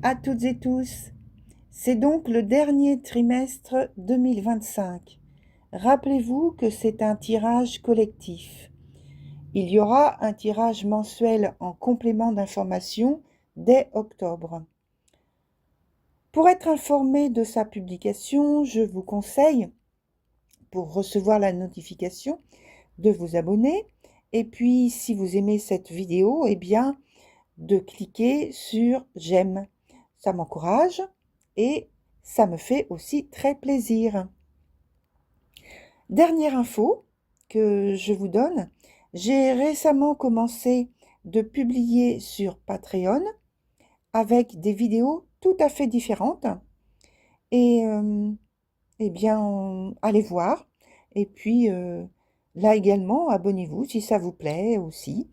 à toutes et tous. C'est donc le dernier trimestre 2025. Rappelez-vous que c'est un tirage collectif. Il y aura un tirage mensuel en complément d'information dès octobre. Pour être informé de sa publication, je vous conseille, pour recevoir la notification, de vous abonner. Et puis, si vous aimez cette vidéo, de cliquer sur j'aime. Ça m'encourage et ça me fait aussi très plaisir. Dernière info que je vous donne, j'ai récemment commencé de publier sur Patreon avec des vidéos tout à fait différentes. Et allez voir. Et puis là également, abonnez-vous si ça vous plaît aussi.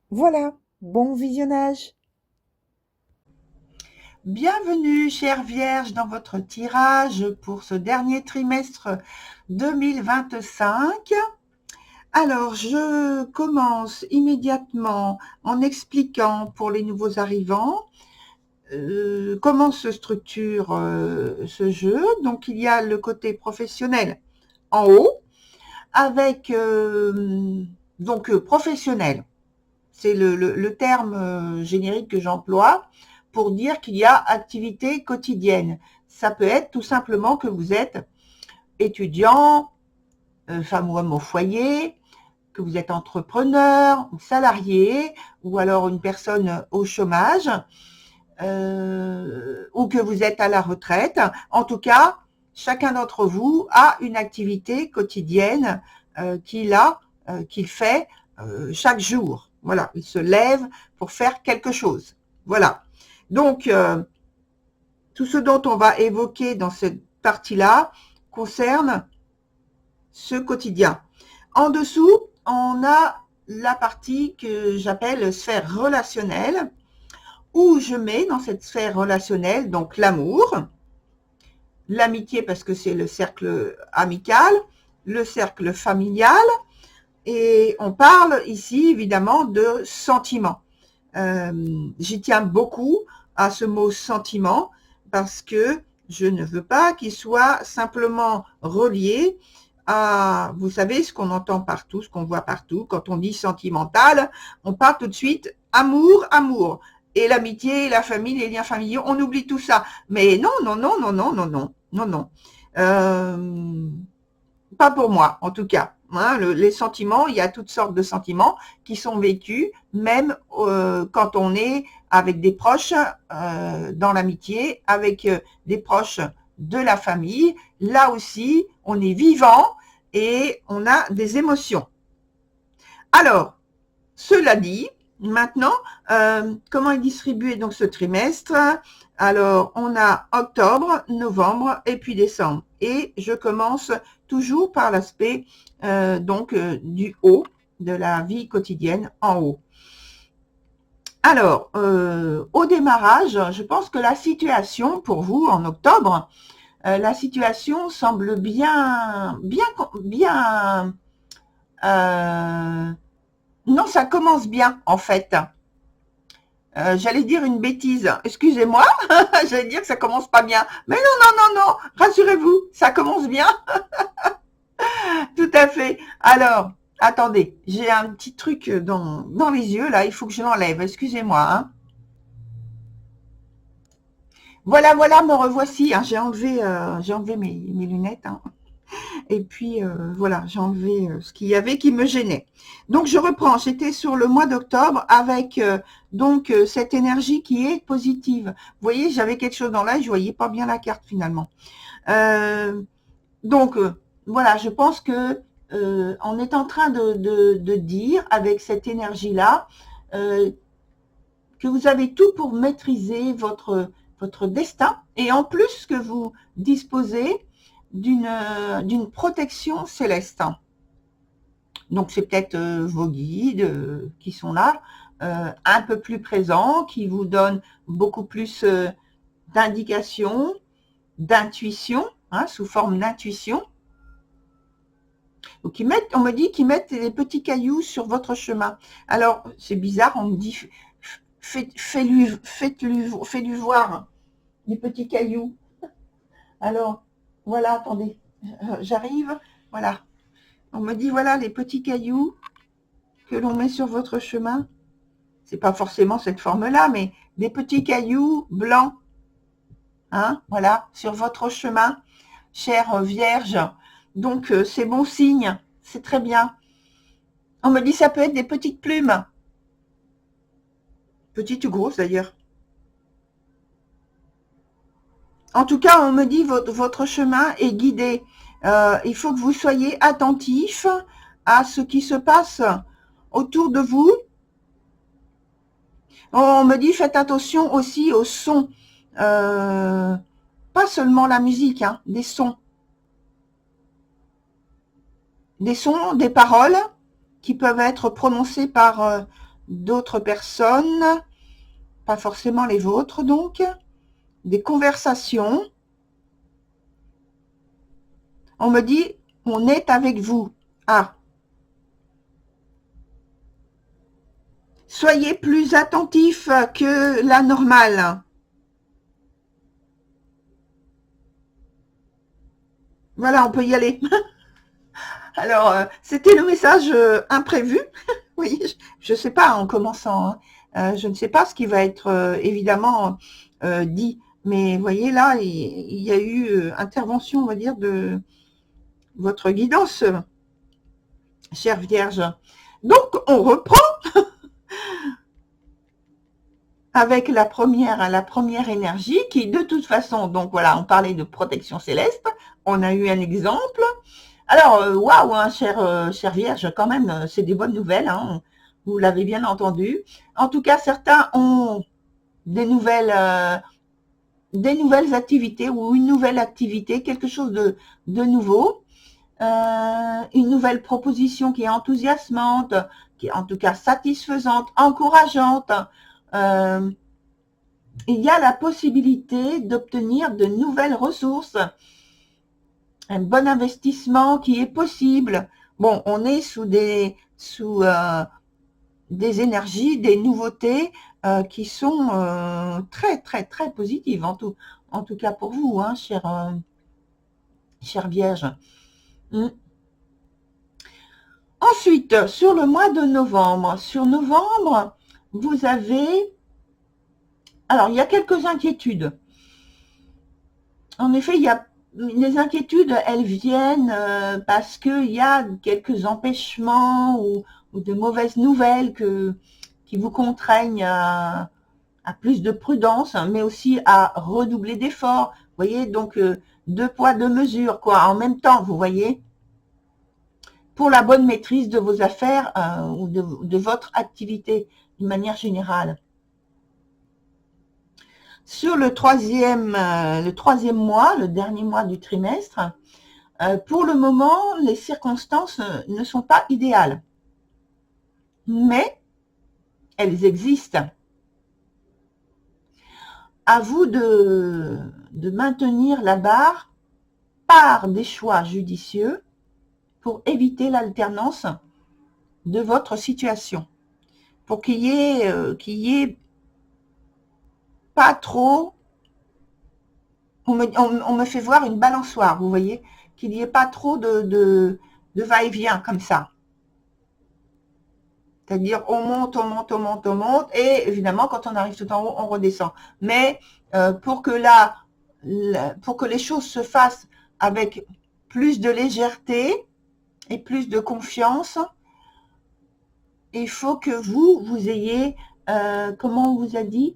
Voilà, bon visionnage. Bienvenue, chère Vierge, dans votre tirage pour ce dernier trimestre 2025. Alors, je commence immédiatement en expliquant pour les nouveaux arrivants comment se structure ce jeu. Donc, il y a le côté professionnel en haut, avec professionnel. C'est le terme générique que j'emploie pour dire qu'il y a activité quotidienne. Ça peut être tout simplement que vous êtes étudiant, femme ou homme au foyer, que vous êtes entrepreneur, salarié, ou alors une personne au chômage, ou que vous êtes à la retraite. En tout cas, chacun d'entre vous a une activité quotidienne qu'il fait chaque jour. Voilà, il se lève pour faire quelque chose. Voilà. Donc, tout ce dont on va évoquer dans cette partie-là concerne ce quotidien. En dessous, on a la partie que j'appelle sphère relationnelle, où je mets dans cette sphère relationnelle donc l'amour, l'amitié parce que c'est le cercle amical, le cercle familial, et on parle ici évidemment de sentiments. J'y tiens beaucoup à ce mot sentiment parce que je ne veux pas qu'il soit simplement relié à, vous savez, ce qu'on entend partout, ce qu'on voit partout. Quand on dit sentimental, on parle tout de suite amour, amour. Et l'amitié, la famille, les liens familiaux, on oublie tout ça. Mais non, non, non, non, non, non, non, non, non. Pas pour moi, en tout cas. Hein, les sentiments, il y a toutes sortes de sentiments qui sont vécus, même quand on est avec des proches dans l'amitié, avec des proches de la famille. Là aussi, on est vivant et on a des émotions. Alors, cela dit, maintenant, comment est distribué donc ce trimestre? Alors, on a octobre, novembre et puis décembre. Et je commence toujours par l'aspect du haut, de la vie quotidienne en haut. Alors, au démarrage, je pense que la situation pour vous en octobre, la situation semble bien, non, ça commence bien en fait. J'allais dire une bêtise, excusez-moi, j'allais dire que ça commence pas bien. Mais non, non, non, non, rassurez-vous, ça commence bien. Tout à fait. Alors, attendez, j'ai un petit truc dans les yeux, là, il faut que je l'enlève, excusez-moi. Hein. Voilà, voilà, me revoici. Hein. J'ai enlevé mes lunettes. Hein. Et puis, voilà, j'ai enlevé ce qu'il y avait qui me gênait. Donc, je reprends. J'étais sur le mois d'octobre avec cette énergie qui est positive. Vous voyez, j'avais quelque chose dans l'œil, je voyais pas bien la carte finalement. Voilà, je pense que on est en train de dire avec cette énergie-là que vous avez tout pour maîtriser votre destin et en plus que vous disposez d'une protection céleste. Donc c'est peut-être vos guides qui sont là, un peu plus présents, qui vous donnent beaucoup plus d'indications, d'intuition, hein, sous forme d'intuition. Donc on me dit qu'ils mettent des petits cailloux sur votre chemin. Alors c'est bizarre, on me dit fais-lui voir les petits cailloux. Alors, voilà, attendez, j'arrive, voilà. On me dit, voilà, les petits cailloux que l'on met sur votre chemin. C'est pas forcément cette forme-là, mais des petits cailloux blancs, hein, voilà, sur votre chemin, chère Vierge. Donc, c'est bon signe, c'est très bien. On me dit, ça peut être des petites plumes. Petites ou grosses, d'ailleurs. En tout cas, on me dit votre chemin est guidé. Il faut que vous soyez attentif à ce qui se passe autour de vous. On me dit faites attention aussi aux sons. Pas seulement la musique, hein, des sons. Des sons, des paroles qui peuvent être prononcées par d'autres personnes, pas forcément les vôtres donc. Des conversations. On me dit, on est avec vous. Ah. Soyez plus attentifs que la normale. Voilà, on peut y aller. Alors, c'était le message imprévu. Oui, je ne sais pas en commençant. Hein. Je ne sais pas ce qui va être évidemment dit. Mais vous voyez là, il y a eu intervention, on va dire, de votre guidance, chère Vierge. Donc, on reprend avec la première énergie qui, de toute façon, donc voilà, on parlait de protection céleste. On a eu un exemple. Alors, waouh, hein, chère Vierge, quand même, c'est des bonnes nouvelles. Hein, vous l'avez bien entendu. En tout cas, certains ont des nouvelles activités ou une nouvelle activité, quelque chose de nouveau. Une nouvelle proposition qui est enthousiasmante, qui est en tout cas satisfaisante, encourageante. Il y a la possibilité d'obtenir de nouvelles ressources, un bon investissement qui est possible. Bon, on est sous des énergies, des nouveautés qui sont très, très, très positives, en tout cas pour vous, hein, chère Vierge. Ensuite, sur le mois de novembre, vous avez... Alors, il y a quelques inquiétudes. En effet, il y a les inquiétudes, elles viennent parce qu'il y a quelques empêchements ou de mauvaises nouvelles qui vous contraignent à plus de prudence, mais aussi à redoubler d'efforts. Vous voyez, donc 2 poids, 2 mesures, quoi, en même temps, vous voyez, pour la bonne maîtrise de vos affaires ou de votre activité d'une manière générale. Sur le troisième mois, le dernier mois du trimestre, pour le moment, les circonstances ne sont pas idéales. Mais elles existent. À vous de maintenir la barre par des choix judicieux pour éviter l'alternance de votre situation. Pour qu'il y ait pas trop, on me fait voir une balançoire, vous voyez, qu'il n'y ait pas trop de va-et-vient comme ça. C'est-à-dire, on monte, et évidemment, quand on arrive tout en haut, on redescend. Mais pour que les choses se fassent avec plus de légèreté et plus de confiance, il faut que vous ayez, comment on vous a dit ?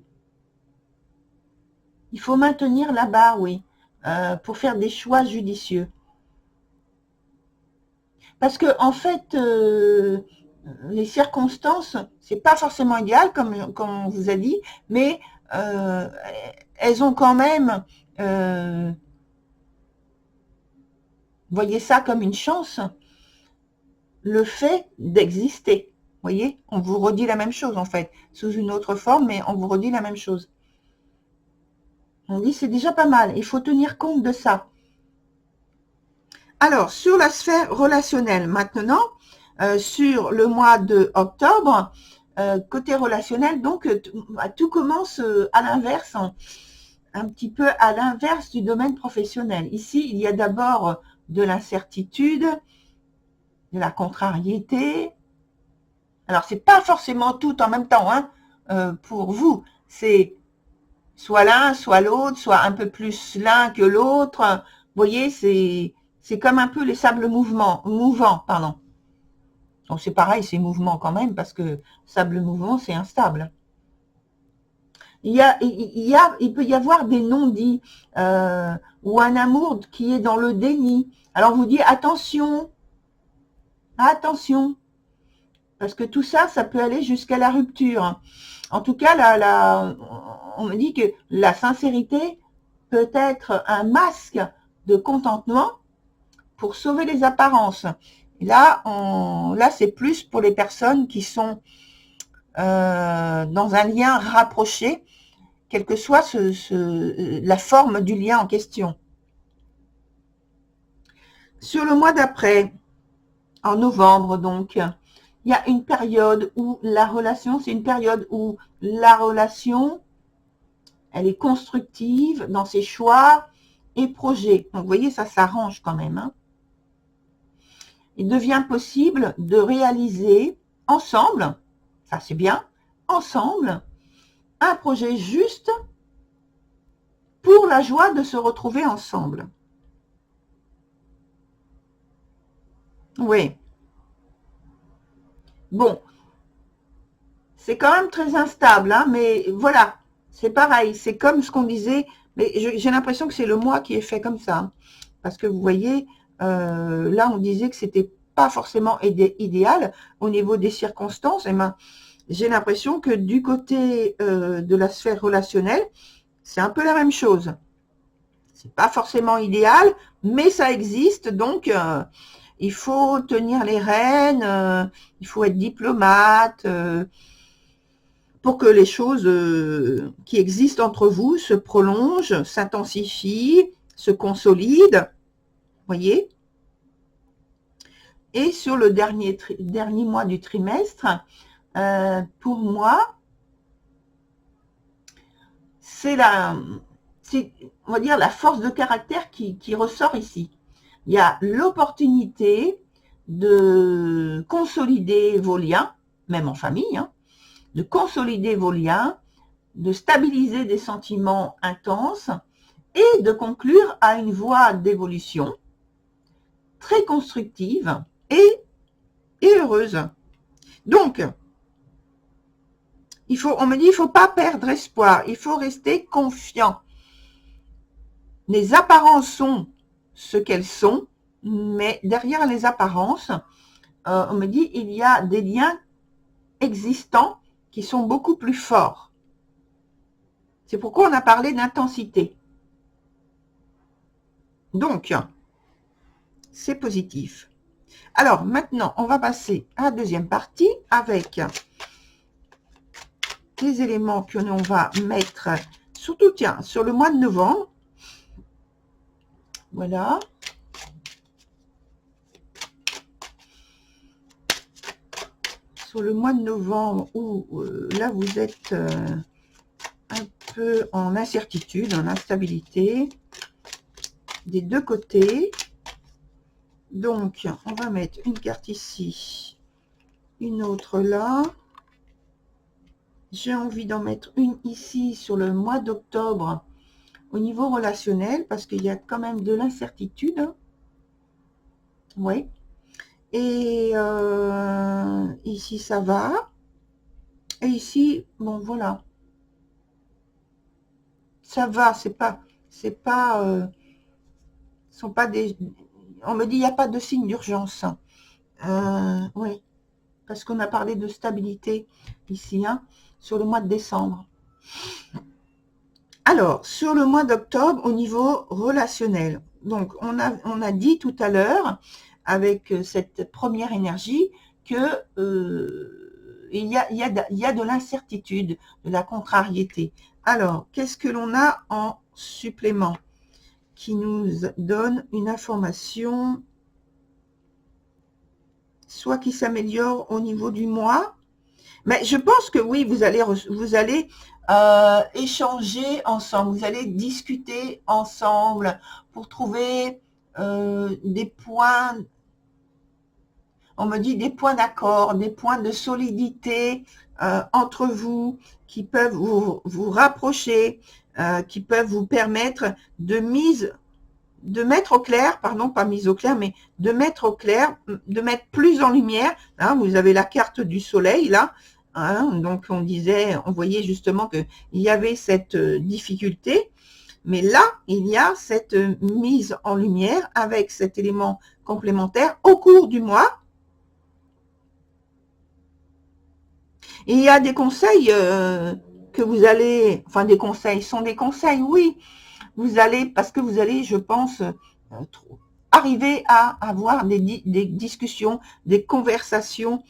Il faut maintenir la barre, oui, pour faire des choix judicieux. Parce que en fait, les circonstances, c'est pas forcément idéal, comme on vous a dit, mais elles ont quand même, voyez ça comme une chance, le fait d'exister. Voyez, on vous redit la même chose en fait, sous une autre forme, mais on vous redit la même chose. On dit c'est déjà pas mal, il faut tenir compte de ça. Alors, sur la sphère relationnelle, maintenant, sur le mois de octobre, Côté relationnel, donc, tout commence à l'inverse, un petit peu à l'inverse du domaine professionnel. Ici, il y a d'abord de l'incertitude, de la contrariété. Alors, c'est pas forcément tout en même temps, hein, pour vous. C'est soit l'un, soit l'autre, soit un peu plus l'un que l'autre. Vous voyez, c'est comme un peu les sables mouvants, pardon. Donc c'est pareil, c'est mouvement quand même, parce que sable mouvant, c'est instable. Il peut y avoir des non-dits, ou un amour qui est dans le déni. Alors vous dites attention, attention, parce que tout ça, ça peut aller jusqu'à la rupture. En tout cas, on me dit que la sincérité peut être un masque de contentement pour sauver les apparences. Et là, c'est plus pour les personnes qui sont dans un lien rapproché, quelle que soit la forme du lien en question. Sur le mois d'après, en novembre donc, il y a une période où la relation, elle est constructive dans ses choix et projets. Donc vous voyez, ça s'arrange quand même, hein. Il devient possible de réaliser ensemble, ça c'est bien, ensemble, un projet juste pour la joie de se retrouver ensemble. Oui. Bon, c'est quand même très instable, hein, mais voilà, c'est pareil, c'est comme ce qu'on disait, mais j'ai l'impression que c'est le moi qui est fait comme ça, hein, parce que vous voyez, là on disait que c'était pas forcément idéal au niveau des circonstances, et ben, j'ai l'impression que du côté de la sphère relationnelle, c'est un peu la même chose. C'est pas forcément idéal, mais ça existe, donc il faut tenir les rênes, il faut être diplomate, pour que les choses qui existent entre vous se prolongent, s'intensifient, se consolident, voyez. Et sur le dernier mois du trimestre, pour moi, c'est on va dire, la force de caractère qui ressort ici. Il y a l'opportunité de consolider vos liens, même en famille, hein, de consolider vos liens, de stabiliser des sentiments intenses et de conclure à une voie d'évolution très constructive et heureuse. Donc, on me dit, il ne faut pas perdre espoir, il faut rester confiant. Les apparences sont ce qu'elles sont, mais derrière les apparences, on me dit, il y a des liens existants qui sont beaucoup plus forts. C'est pourquoi on a parlé d'intensité. Donc, c'est positif. Alors, maintenant, on va passer à la deuxième partie avec les éléments que l'on va mettre, surtout, tiens, sur le mois de novembre. Voilà. Sur le mois de novembre, où là, vous êtes un peu en incertitude, en instabilité, des deux côtés. Donc, on va mettre une carte ici, une autre là. J'ai envie d'en mettre une ici sur le mois d'octobre au niveau relationnel, parce qu'il y a quand même de l'incertitude. Oui. Et ici, ça va. Et ici, bon, voilà. Ça va, sont pas des... On me dit, il n'y a pas de signe d'urgence. Oui, parce qu'on a parlé de stabilité ici, hein, sur le mois de décembre. Alors, sur le mois d'octobre, au niveau relationnel, donc on a dit tout à l'heure, avec cette première énergie, que il y a de l'incertitude, de la contrariété. Alors, qu'est-ce que l'on a en supplément qui nous donne une information, soit qui s'améliore au niveau du mois, Mais je pense que oui, vous allez échanger ensemble, vous allez discuter ensemble pour trouver des points, on me dit des points d'accord, des points de solidité entre vous qui peuvent vous rapprocher, qui peuvent vous permettre de mettre au clair, pardon, pas mise au clair, mais de mettre au clair, de mettre plus en lumière. Hein, vous avez la carte du soleil là. Hein, donc on voyait justement qu'il y avait cette difficulté. Mais là, il y a cette mise en lumière avec cet élément complémentaire au cours du mois. Et il y a des conseils que vous allez, enfin des conseils, sont des conseils, oui. Vous allez, parce que vous allez, je pense, arriver à avoir des discussions, des conversations,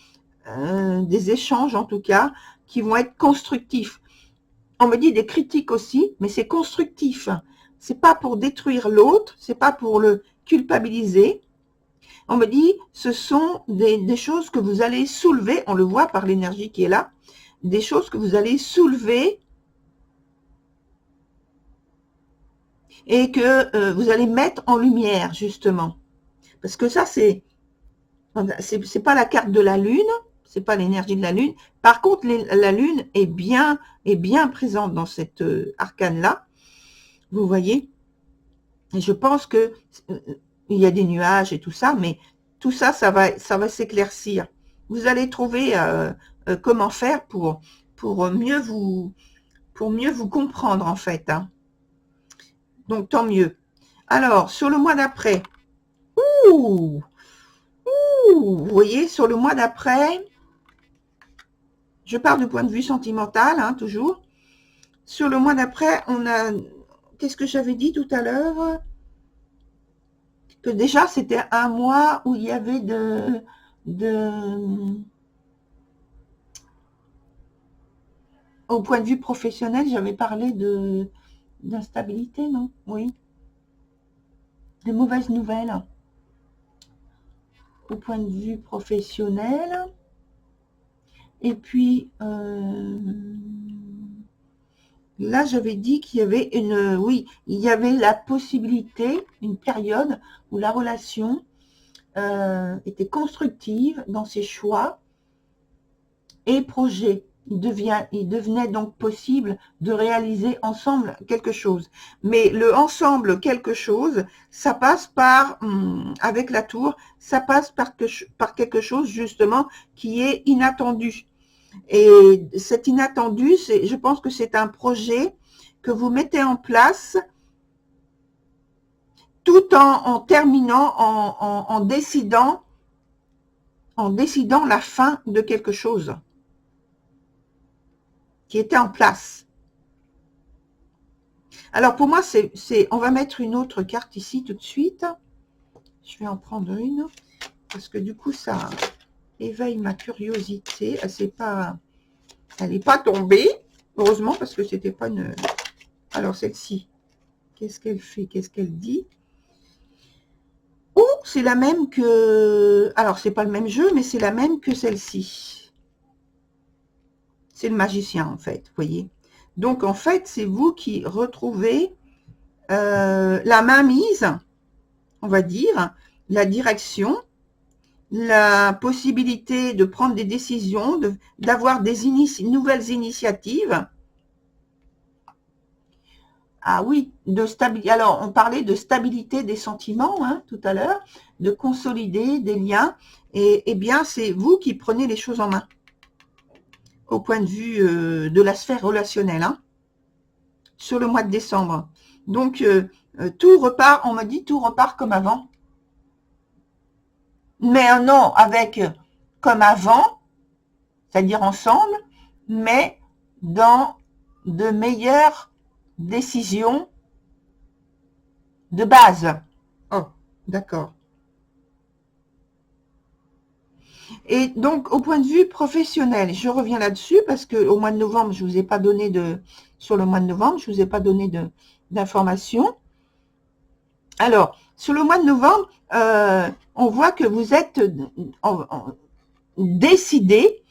des échanges en tout cas, qui vont être constructifs. On me dit des critiques aussi, mais c'est constructif. C'est pas pour détruire l'autre, c'est pas pour le culpabiliser. On me dit, ce sont des choses que vous allez soulever, on le voit par l'énergie qui est là, des choses que vous allez soulever et que vous allez mettre en lumière, justement. Parce que ça, c'est pas la carte de la Lune, c'est pas l'énergie de la Lune. Par contre, la Lune est bien présente dans cette arcane-là. Vous voyez? Et je pense que il y a des nuages et tout ça, mais tout ça, ça va s'éclaircir. Vous allez trouver comment faire pour mieux vous comprendre en fait. Hein. Donc tant mieux. Alors sur le mois d'après, vous voyez, sur le mois d'après, je pars du point de vue sentimental, hein, toujours. Sur le mois d'après, on a, qu'est-ce que j'avais dit tout à l'heure? Que déjà c'était un mois où il y avait au point de vue professionnel, j'avais parlé d'instabilité, non? Oui. Des mauvaises nouvelles. Au point de vue professionnel. Et puis, là, j'avais dit qu'il y avait oui, il y avait la possibilité, une période où la relation était constructive dans ses choix et projets. Il devenait donc possible de réaliser ensemble quelque chose. Mais le ensemble quelque chose, ça passe par, avec la tour, ça passe par quelque chose justement qui est inattendu. Et cet inattendu, je pense que c'est un projet que vous mettez en place tout en terminant, en décidant la fin de quelque chose qui était en place. Alors pour moi, on va mettre une autre carte ici tout de suite. Je vais en prendre une parce que du coup ça éveille ma curiosité. Elle n'est pas tombée, heureusement, parce que c'était pas une. Alors celle-ci, qu'est-ce qu'elle fait? Qu'est-ce qu'elle dit? Oh, c'est la même que. Alors c'est pas le même jeu, mais c'est la même que celle-ci. C'est le magicien en fait, vous voyez. Donc en fait, c'est vous qui retrouvez la mainmise, on va dire, la direction, la possibilité de prendre des décisions, d'avoir des nouvelles initiatives. Ah oui, alors on parlait de stabilité des sentiments hein, tout à l'heure, de consolider des liens, et bien c'est vous qui prenez les choses en main, au point de vue de la sphère relationnelle, hein, sur le mois de décembre. Donc tout repart, on m'a dit tout repart comme avant. Mais non, avec comme avant, c'est-à-dire ensemble, mais dans de meilleures décisions de base. Oh, d'accord. Et donc, au point de vue professionnel, je reviens là-dessus parce que au mois de novembre, je vous ai pas donné sur le mois de novembre, je vous ai pas donné d'informations. Alors, sur le mois de novembre, on voit que vous êtes décidé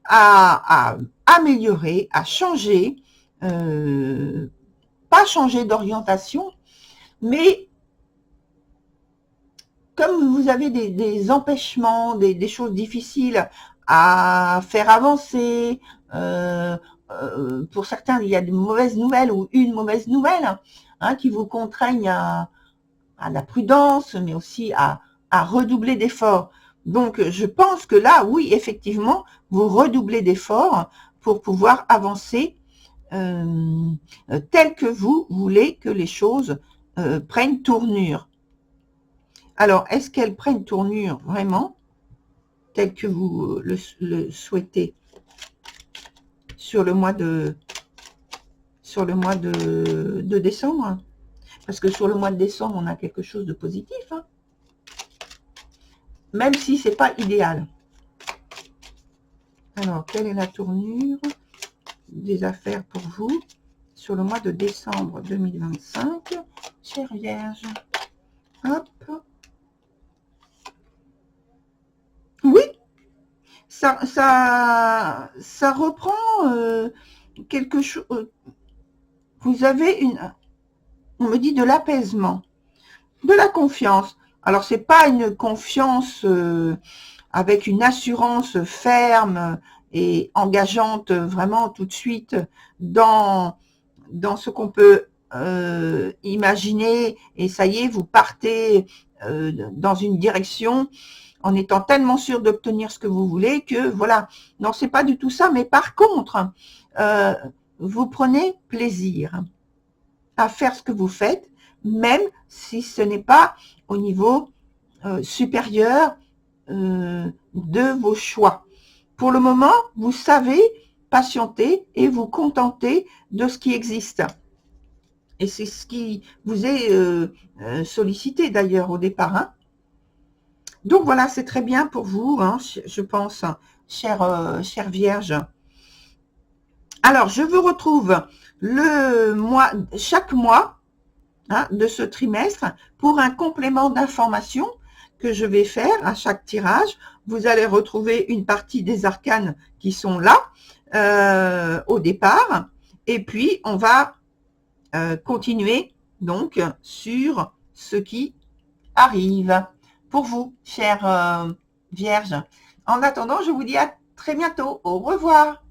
à améliorer, à changer, pas changer d'orientation, mais comme vous avez des empêchements, des choses difficiles à faire avancer, pour certains, il y a de mauvaises nouvelles ou une mauvaise nouvelle qui vous contraignent à la prudence, mais aussi à redoubler d'efforts. Donc, je pense que là, oui, effectivement, vous redoublez d'efforts pour pouvoir avancer tel que vous voulez que les choses prennent tournure. Alors, est-ce qu'elles prennent tournure vraiment tel que vous le souhaitez sur le mois de décembre? Parce que sur le mois de décembre, on a quelque chose de positif, même si c'est pas idéal. Alors, quelle est la tournure des affaires pour vous sur le mois de décembre 2025, chère Vierge? Hop. Oui, ça reprend quelque chose. Vous avez on me dit de l'apaisement, de la confiance. Alors, c'est pas une confiance avec une assurance ferme et engageante vraiment tout de suite dans ce qu'on peut imaginer, et ça y est, vous partez dans une direction en étant tellement sûr d'obtenir ce que vous voulez que voilà. Non, c'est pas du tout ça, mais par contre, vous prenez plaisir à faire ce que vous faites, même si ce n'est pas au niveau supérieur de vos choix. Pour le moment, vous savez patienter et vous contenter de ce qui existe. Et c'est ce qui vous est sollicité d'ailleurs au départ. Donc voilà, c'est très bien pour vous, je pense, chère Vierge. Alors, je vous retrouve chaque mois de ce trimestre pour un complément d'information que je vais faire à chaque tirage. Vous allez retrouver une partie des arcanes qui sont là au départ. Et puis, on va continuer donc sur ce qui arrive pour vous, chère Vierge. En attendant, je vous dis à très bientôt. Au revoir.